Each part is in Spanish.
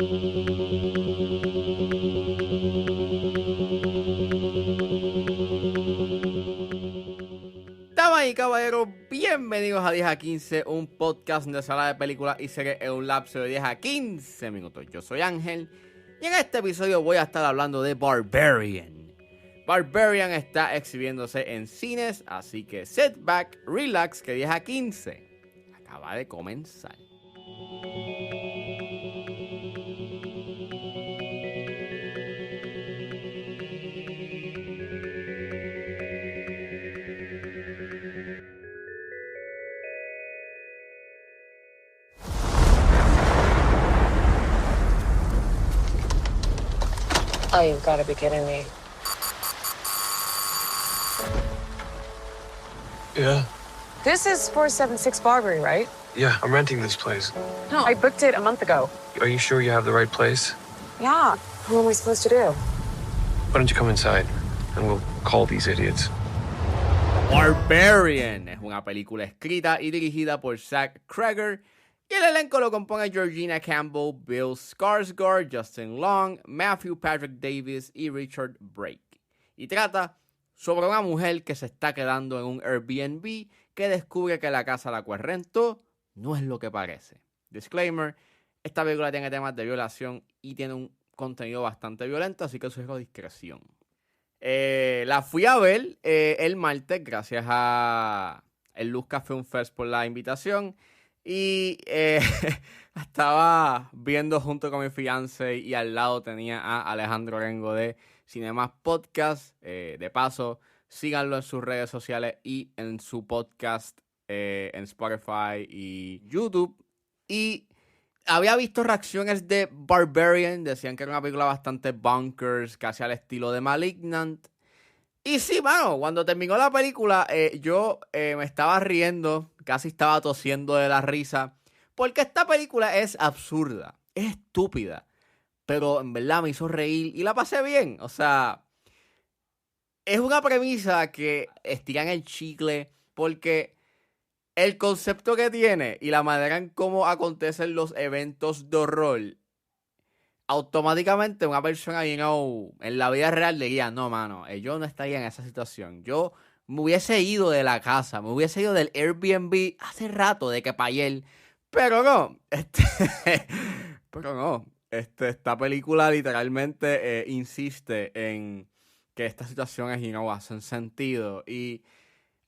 Damas y caballeros, bienvenidos a 10 a 15, un podcast de sala de películas y series en un lapso de 10 a 15 minutos. Yo soy Ángel y en este episodio voy a estar hablando de Barbarian. Barbarian está exhibiéndose en cines, así que sit back, relax, que 10 a 15 acaba de comenzar. Oh, you've got to be kidding me. Yeah. This is 476 Barbary, right? Yeah, I'm renting this place. No, I booked it a month ago. Are you sure you have the right place? Yeah. What am I supposed to do? Why don't you come inside and we'll call these idiots. Barbarian es una película escrita y dirigida por Zach Cregger y el elenco lo compone Georgina Campbell, Bill Skarsgård, Justin Long, Matthew Patrick Davis y Richard Brake. Y trata sobre una mujer que se está quedando en un Airbnb que descubre que la casa a la cual rentó no es lo que parece. Disclaimer, esta película tiene temas de violación y tiene un contenido bastante violento, así que sugiero discreción. La fui a ver el martes gracias a el Luzca Film Fest por la invitación y la estaba viendo junto con mi fiancé y al lado tenía a Alejandro Rengo de Cinemas Podcast. De paso, síganlo en sus redes sociales y en su podcast en Spotify y YouTube. Y había visto reacciones de Barbarian, decían que era una película bastante bonkers, casi al estilo de Malignant. Y sí, mano, cuando terminó la película, yo me estaba riendo, casi estaba tosiendo de la risa, porque esta película es absurda, es estúpida, pero en verdad me hizo reír y la pasé bien. O sea, es una premisa que estiran el chicle porque el concepto que tiene y la manera en cómo acontecen los eventos de horror, automáticamente una persona, en la vida real diría, no, mano, yo no estaría en esa situación. Yo me hubiese ido de la casa, me hubiese ido del Airbnb hace rato de que pa' ayer. Pero no, esta película literalmente insiste en que estas situaciones, hacen sentido. Y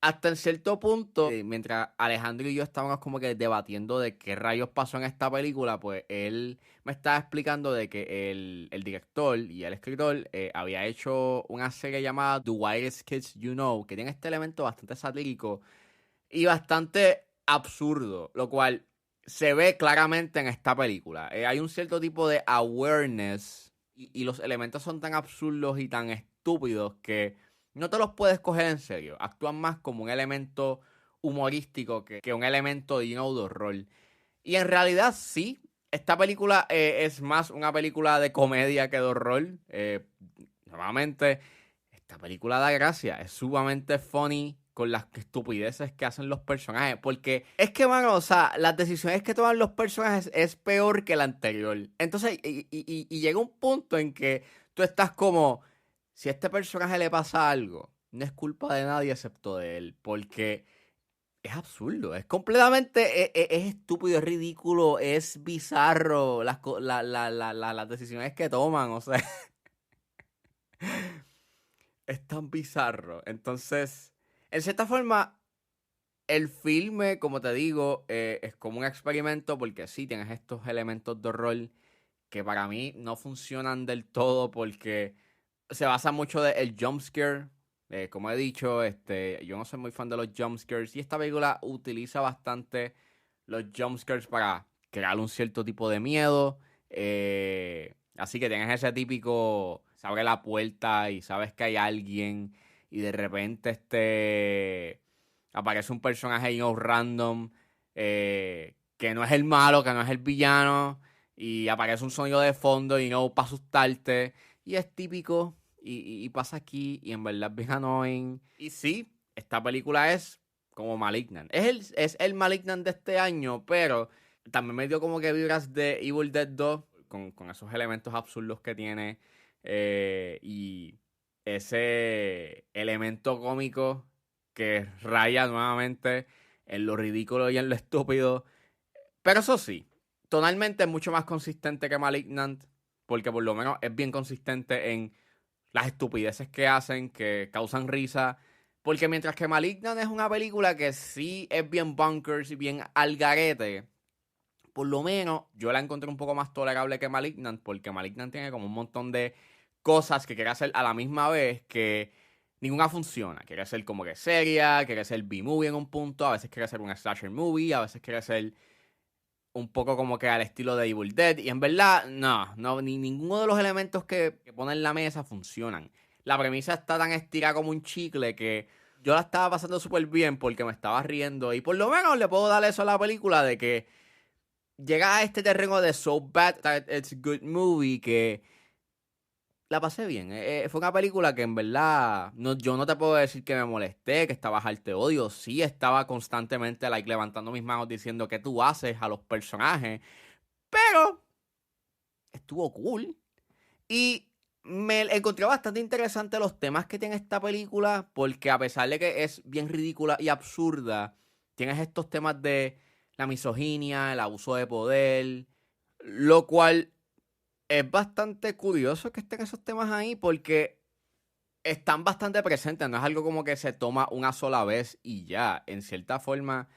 hasta en cierto punto, mientras Alejandro y yo estábamos como que debatiendo de qué rayos pasó en esta película, pues él me estaba explicando de que el director y el escritor había hecho una serie llamada The Whitest Kids You Know, que tiene este elemento bastante satírico y bastante absurdo, lo cual se ve claramente en esta película. Hay un cierto tipo de awareness y los elementos son tan absurdos y tan estúpidos que no te los puedes coger en serio. Actúan más como un elemento humorístico que un elemento de horror. Y en realidad sí, esta película es más una película de comedia que de horror. Nuevamente, esta película da gracia. Es sumamente funny con las estupideces que hacen los personajes. Porque es que, mano, o sea, las decisiones que toman los personajes es peor que la anterior. Entonces, y llega un punto en que tú estás como, si a este personaje le pasa algo, no es culpa de nadie excepto de él, porque es absurdo, es completamente, es estúpido, es ridículo, es bizarro las decisiones que toman, o sea, es tan bizarro. Entonces, en cierta forma, el filme, como te digo, es como un experimento porque sí, tienes estos elementos de horror que para mí no funcionan del todo porque se basa mucho del jumpscare. Como he dicho, yo no soy muy fan de los jumpscares y esta película utiliza bastante los jumpscares para crear un cierto tipo de miedo. Así que tienes ese típico, se abre la puerta y sabes que hay alguien y de repente aparece un personaje random que no es el malo, que no es el villano y aparece un sonido de fondo y para asustarte y es típico. Y pasa aquí y en verdad es bien annoying. Y sí, esta película es como Malignant. Es el Malignant de este año, pero también me dio como que vibras de Evil Dead 2. con esos elementos absurdos que tiene y ese elemento cómico que raya nuevamente en lo ridículo y en lo estúpido. Pero eso sí, tonalmente es mucho más consistente que Malignant, porque por lo menos es bien consistente en las estupideces que hacen, que causan risa. Porque mientras que Malignant es una película que sí es bien bunkers y bien al garete, por lo menos yo la encontré un poco más tolerable que Malignant, porque Malignant tiene como un montón de cosas que quiere hacer a la misma vez que ninguna funciona. Quiere ser como que seria, quiere ser B-movie en un punto, a veces quiere ser un slasher movie, a veces quiere ser un poco como que al estilo de Evil Dead. Y en verdad, no, ni ninguno de los elementos que pone en la mesa funcionan. La premisa está tan estirada como un chicle que yo la estaba pasando súper bien porque me estaba riendo. Y por lo menos le puedo dar eso a la película de que llega a este terreno de so bad that it's a good movie que la pasé bien. Fue una película que en verdad yo no te puedo decir que me molesté, que estaba harto de odio. Sí estaba constantemente levantando mis manos diciendo que tú haces a los personajes. Pero estuvo cool. Y me encontré bastante interesante los temas que tiene esta película. Porque a pesar de que es bien ridícula y absurda, tienes estos temas de la misoginia, el abuso de poder. Lo cual es bastante curioso que estén esos temas ahí porque están bastante presentes. No es algo como que se toma una sola vez y ya. En cierta forma,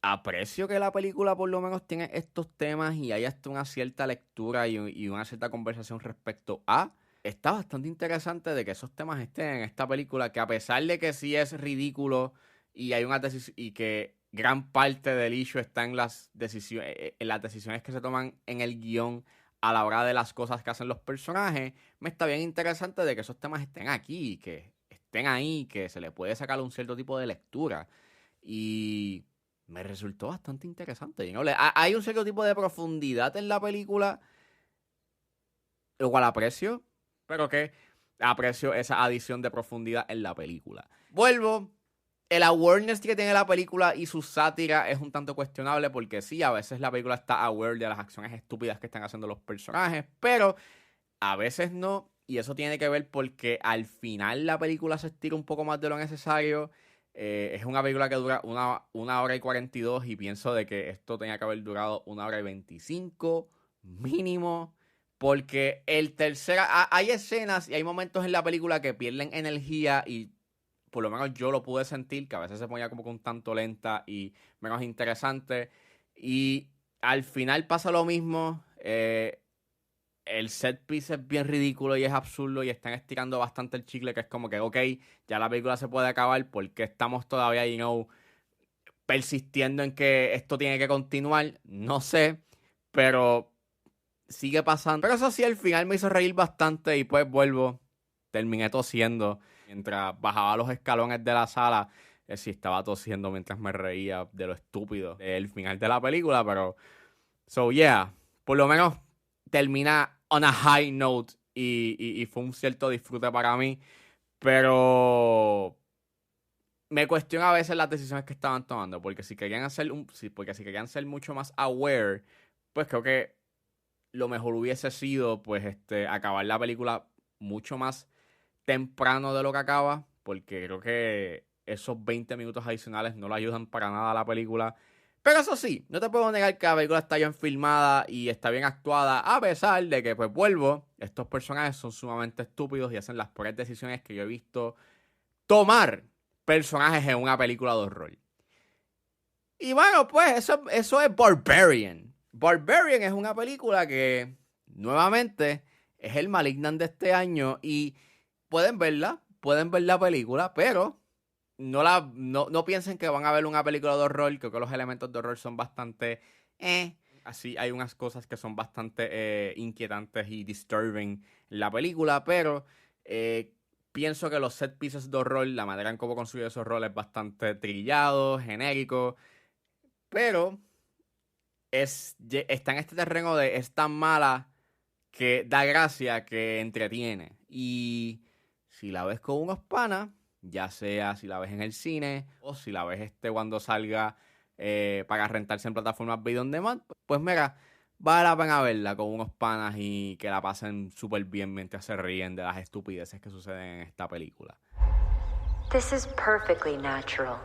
aprecio que la película por lo menos tiene estos temas y hay hasta una cierta lectura y una cierta conversación respecto a. Está bastante interesante de que esos temas estén en esta película, que a pesar de que sí es ridículo y hay una y que gran parte del issue está en las decisiones que se toman en el guión a la hora de las cosas que hacen los personajes, me está bien interesante de que esos temas estén aquí, que estén ahí, que se le puede sacar un cierto tipo de lectura. Y me resultó bastante interesante. ¿No? Hay un cierto tipo de profundidad en la película, lo cual aprecio, pero que aprecio esa adición de profundidad en la película. Vuelvo. El awareness que tiene la película y su sátira es un tanto cuestionable porque sí, a veces la película está aware de las acciones estúpidas que están haciendo los personajes, pero a veces no, y eso tiene que ver porque al final la película se estira un poco más de lo necesario. Es una película que dura una hora y 42 y pienso de que esto tenía que haber durado 1 hora y 25 mínimo, porque hay escenas y hay momentos en la película que pierden energía y por lo menos yo lo pude sentir, que a veces se ponía como que un tanto lenta y menos interesante. Y al final pasa lo mismo. El set piece es bien ridículo y es absurdo y están estirando bastante el chicle, que es como que, ok, ya la película se puede acabar, porque estamos todavía, persistiendo en que esto tiene que continuar? No sé, pero sigue pasando. Pero eso sí, al final me hizo reír bastante y pues terminé tosiendo. Mientras bajaba los escalones de la sala, sí estaba tosiendo mientras me reía de lo estúpido del final de la película, pero so yeah, por lo menos termina on a high note y fue un cierto disfrute para mí, pero me cuestiona a veces las decisiones que estaban tomando, porque si querían ser mucho más aware, pues creo que lo mejor hubiese sido pues acabar la película mucho más temprano de lo que acaba, porque creo que esos 20 minutos adicionales no le ayudan para nada a la película. Pero eso sí, no te puedo negar que la película está bien filmada y está bien actuada, a pesar de que, pues estos personajes son sumamente estúpidos y hacen las peores decisiones que yo he visto tomar personajes en una película de horror. Y bueno, pues eso es Barbarian. Barbarian es una película que, nuevamente, es el Malignant de este año y pueden ver la película, pero no piensen que van a ver una película de horror. Creo que los elementos de horror son bastante así hay unas cosas que son bastante inquietantes y disturbing en la película, pero pienso que los set pieces de horror, la manera en cómo construye esos roles es bastante trillado, genérico, pero está en este terreno de es tan mala que da gracia, que entretiene. Y si la ves con unos panas, ya sea si la ves en el cine o si la ves cuando salga para rentarse en plataformas video on demand, pues mira, vale la pena verla con unos panas y que la pasen súper bien mientras se ríen de las estupideces que suceden en esta película. This is perfectly natural.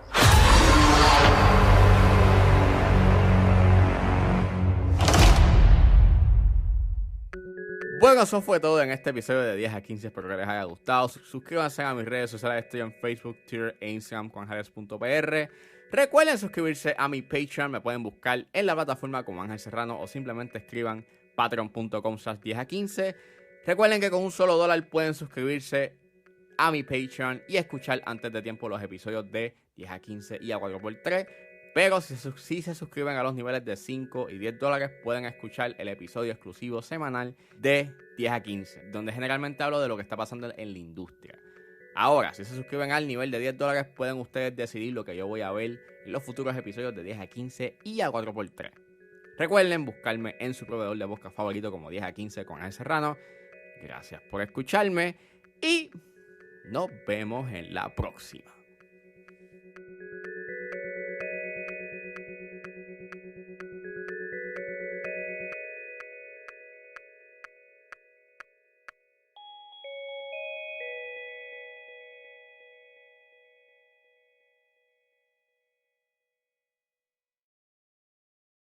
Bueno, eso fue todo en este episodio de 10 a 15. Espero que les haya gustado. Suscríbanse a mis redes sociales. Estoy en Facebook, Twitter e Instagram con Jares.pr. Recuerden suscribirse a mi Patreon. Me pueden buscar en la plataforma como Ángel Serrano o simplemente escriban patreon.com/10 a 15. Recuerden que con un solo $1 pueden suscribirse a mi Patreon y escuchar antes de tiempo los episodios de 10 a 15 y a 4x3. Pero si se suscriben a los niveles de 5 y $10, pueden escuchar el episodio exclusivo semanal de 10 a 15, donde generalmente hablo de lo que está pasando en la industria. Ahora, si se suscriben al nivel de $10, pueden ustedes decidir lo que yo voy a ver en los futuros episodios de 10 a 15 y a 4x3. Recuerden buscarme en su proveedor de podcast favorito como 10 a 15 con Ángel Serrano. Gracias por escucharme y nos vemos en la próxima.